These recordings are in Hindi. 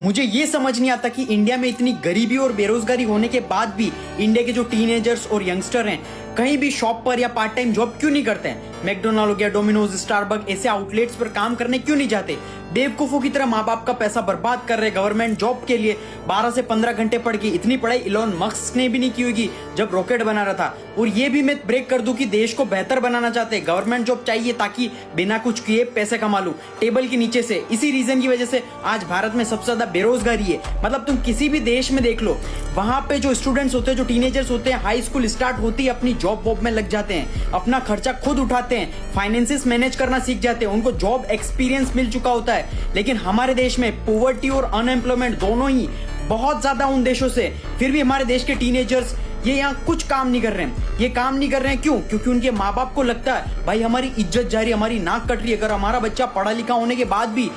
मुझे ये समझ नहीं आता कि इंडिया में इतनी गरीबी और बेरोजगारी होने के बाद भी इंडिया के जो टीनेजर्स और यंगस्टर हैं कहीं भी शॉप पर या पार्ट टाइम जॉब क्यों नहीं करते हैं। मैकडोनाल्ड हो गया, डोमिनोज, स्टारबक ऐसे आउटलेट्स पर काम करने क्यों नहीं जाते। बेवकूफों की तरह माँ बाप का पैसा बर्बाद कर रहे गवर्नमेंट जॉब के लिए। 12 से 15 घंटे पढ़ के इतनी पढ़ाई इलॉन मस्क ने भी नहीं की होगी जब रॉकेट बना रहा था। और ये भी मैं ब्रेक कर दूं कि देश को बेहतर बनाना चाहते हैं, गवर्नमेंट जॉब चाहिए ताकि बिना कुछ किए पैसे कमा लूं टेबल के नीचे से। इसी रीजन की वजह से आज भारत में सबसे ज्यादा बेरोजगारी है। मतलब तुम किसी भी देश में देख लो, वहां पे जो स्टूडेंट्स होते हैं, जो टीनेजर्स होते हैं, हाई स्कूल स्टार्ट होती है अपनी जॉब वॉब में लग जाते हैं, अपना खर्चा खुद उठाते हैं, फाइनेंसेस मैनेज करना सीख जाते हैं, उनको जॉब एक्सपीरियंस मिल चुका होता है। लेकिन हमारे देश में पॉवर्टी और अनएम्प्लॉयमेंट दोनों ही बहुत ज्यादा उन देशों से, फिर भी हमारे देश के टीनेजर्स ये यहाँ कुछ काम नहीं कर रहे हैं। ये काम नहीं कर रहे हैं क्यों? क्योंकि उनके माँ बाप को लगता है भाई हमारी इज्जत जा रही है, हमारी नाक कट रही है। अगर हमारा बच्चा पढ़ा लिखा होने के बाद भी,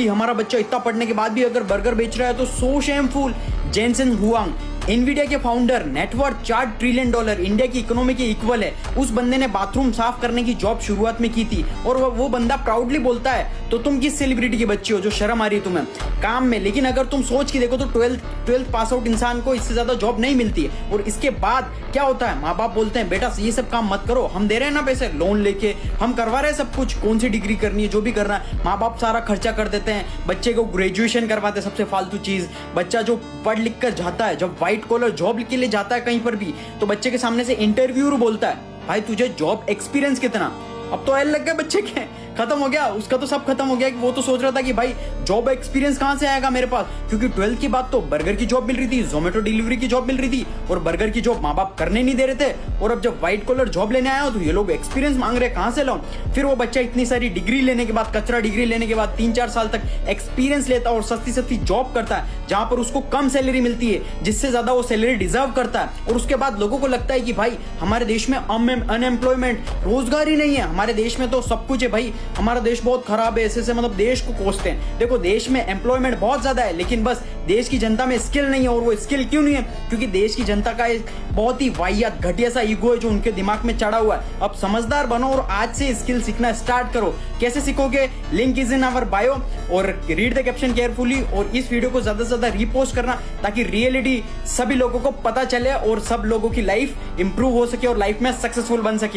हमारा बच्चा इतना पढ़ने के बाद भी अगर बर्गर बेच रहा है तो सो शेमफुल। जेनसेन हुआंग, एनवीडिया के फाउंडर, नेटवर्थ $4 ट्रिलियन, इंडिया की इकोनॉमी के इक्वल है। उस बंदे ने बाथरूम साफ करने की जॉब शुरुआत में की थी और वो बंदा प्राउडली बोलता है तो तुम किस सेलिब्रिटी के बच्चे हो जो शर्म आ रही है तुम्हें काम में। लेकिन अगर तुम सोच के देखो तो 12th पास आउट इंसान को इससे ज्यादा जॉब नहीं मिलती है। और इसके बाद क्या होता है, माँ बाप बोलते हैं बेटा ये सब काम मत करो, हम दे रहे हैं ना पैसे, लोन लेके हम करवा रहे हैं सब कुछ, कौन सी डिग्री करनी है जो भी करना है, माँ बाप सारा खर्चा कर देते हैं, बच्चे को ग्रेजुएशन करवाते हैं, सबसे फालतू चीज। बच्चा जो पढ़ लिख कर जाता है, जब व्हाइट कॉलर जॉब के लिए जाता है कहीं पर भी, तो बच्चे के सामने से इंटरव्यूअर बोलता है भाई तुझे जॉब एक्सपीरियंस कितना। अब तो एल लग गया बच्चे के, खत्म हो गया उसका, तो सब खत्म हो गया। कि वो तो सोच रहा था कि भाई जॉब एक्सपीरियंस कहां से आएगा मेरे पास, क्योंकि 12th की बात तो बर्गर की जॉब मिल रही थी, जोमेटो डिलीवरी की जॉब मिल रही थी और बर्गर की जॉब माँ बाप करने नहीं दे रहे थे। और अब जब व्हाइट कॉलर जॉब लेने आया तो ये लोग एक्सपीरियंस मांग रहे, कहां से लाऊं। फिर वो बच्चा इतनी सारी डिग्री लेने के बाद, कचरा डिग्री लेने के बाद 3-4 साल तक एक्सपीरियंस लेता और सस्ती सस्ती जॉब करता है जहां पर उसको कम सैलरी मिलती है, जिससे ज्यादा वो सैलरी डिजर्व करता है। और उसके बाद लोगों को लगता है कि भाई हमारे देश में अनएम्प्लॉयमेंट, रोजगार ही नहीं है, हमारे देश में तो सब कुछ है भाई, हमारा देश बहुत खराब है, ऐसे मतलब देश को कोसते हैं। देखो देश में एम्प्लॉयमेंट बहुत ज्यादा है, लेकिन बस देश की जनता में स्किल नहीं है। और वो स्किल क्यों नहीं है? क्योंकि देश की जनता का एक बहुत ही वाहियात घटिया सा ईगो है जो उनके दिमाग में चढ़ा हुआ है। अब समझदार बनो और आज से स्किल सीखना स्टार्ट करो। कैसे सीखोगे? Link is in our bio और रीड द कैप्शन केयरफुली। और इस वीडियो को ज्यादा से ज्यादा रीपोस्ट करना ताकि रियलिटी सभी लोगों को पता चले और सब लोगों की लाइफ इंप्रूव हो सके और लाइफ में सक्सेसफुल बन सके।